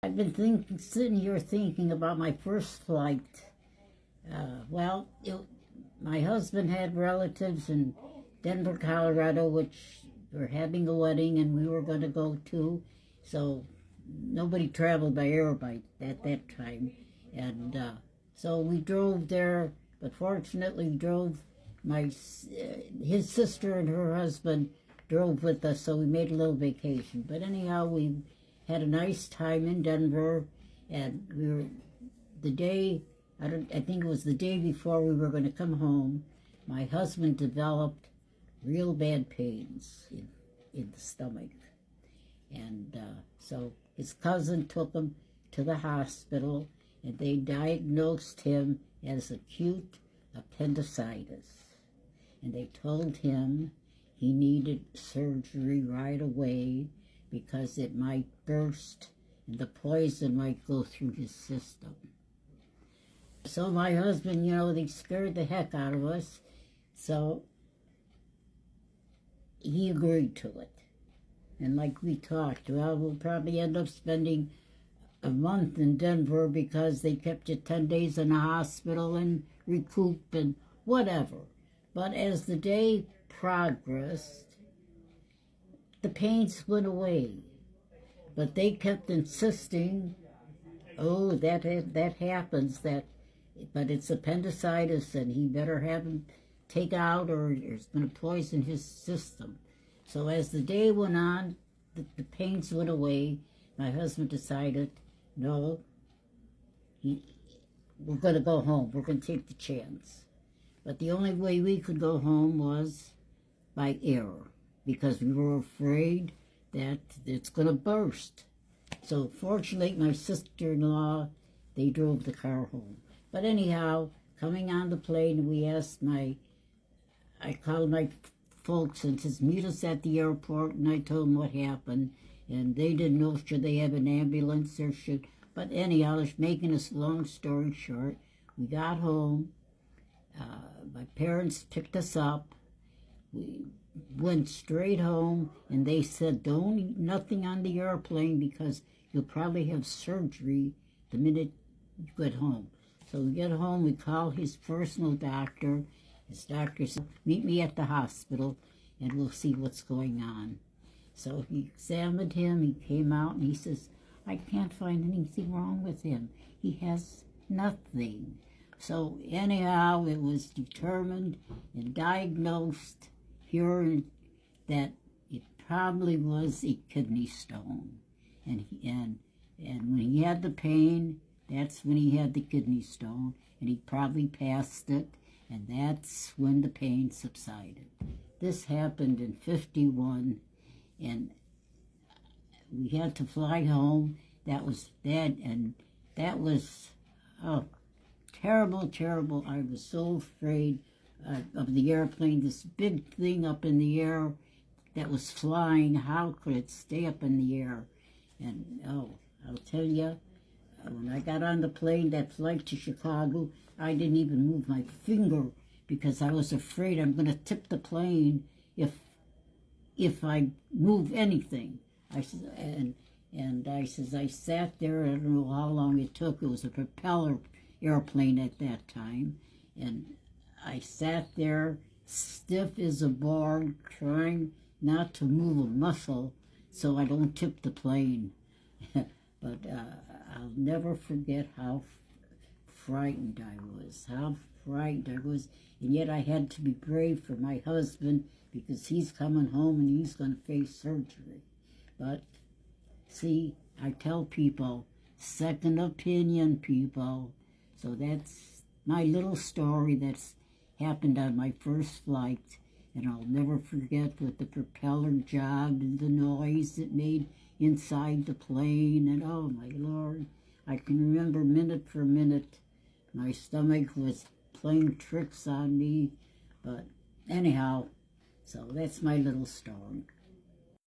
I've been sitting here thinking about my first flight. Well, my husband had relatives in Denver, Colorado, which were having a wedding, and we were going to go to. So nobody traveled by air at that time, and so we drove there. But fortunately, drove his sister and her husband drove with us, so we made a little vacation. But anyhow, we had a nice time in Denver, and we were the day. I think it was the day before we were going to come home. My husband developed real bad pains in the stomach, and so his cousin took him to the hospital, and they diagnosed him as acute appendicitis, and they told him he needed surgery right away because it might burst and the poison might go through his system. So my husband, they scared the heck out of us, so he agreed to it. And like we talked, well, we'll probably end up spending a month in Denver because they kept you 10 days in the hospital and recoup and whatever. But as the day progressed, the pains went away. But they kept insisting, oh, that happens, but it's appendicitis and he better have him take out or it's going to poison his system. So as the day went on, the pains went away. My husband decided, no, we're going to go home. We're going to take the chance. But the only way we could go home was by air because we were afraid that it's going to burst. So fortunately, my sister-in-law, they drove the car home. But anyhow, coming on the plane, I called my folks and says, meet us at the airport, and I told them what happened. And they didn't know should they have an ambulance or should. But anyhow, making this long story short, we got home. My parents picked us up. We went straight home, and they said, don't eat nothing on the airplane because you'll probably have surgery the minute you get home. So we get home, we call his personal doctor. His doctor said, meet me at the hospital, and we'll see what's going on. So he examined him, he came out, and he says, I can't find anything wrong with him. He has nothing. So anyhow, it was determined and diagnosed here that it probably was a kidney stone. And when he had the pain, that's when he had the kidney stone, and he probably passed it, and that's when the pain subsided. This happened in 1951, and we had to fly home. That was bad, and that was terrible, terrible. I was so afraid of the airplane, this big thing up in the air that was flying. How could it stay up in the air? And I'll tell you, when I got on the plane, that flight to Chicago, I didn't even move my finger because I was afraid I'm going to tip the plane if I move anything. I sat there. I don't know how long it took. It was a propeller airplane at that time, and I sat there stiff as a board, trying not to move a muscle so I don't tip the plane. But I'll never forget how frightened I was, and yet I had to be brave for my husband because he's coming home and he's going to face surgery. But see, I tell people, second opinion, people. So that's my little story that's happened on my first flight, and I'll never forget what the propeller jogged and the noise it made inside the plane, and oh my Lord, I can remember minute for minute my stomach was playing tricks on me. But anyhow, so that's my little story.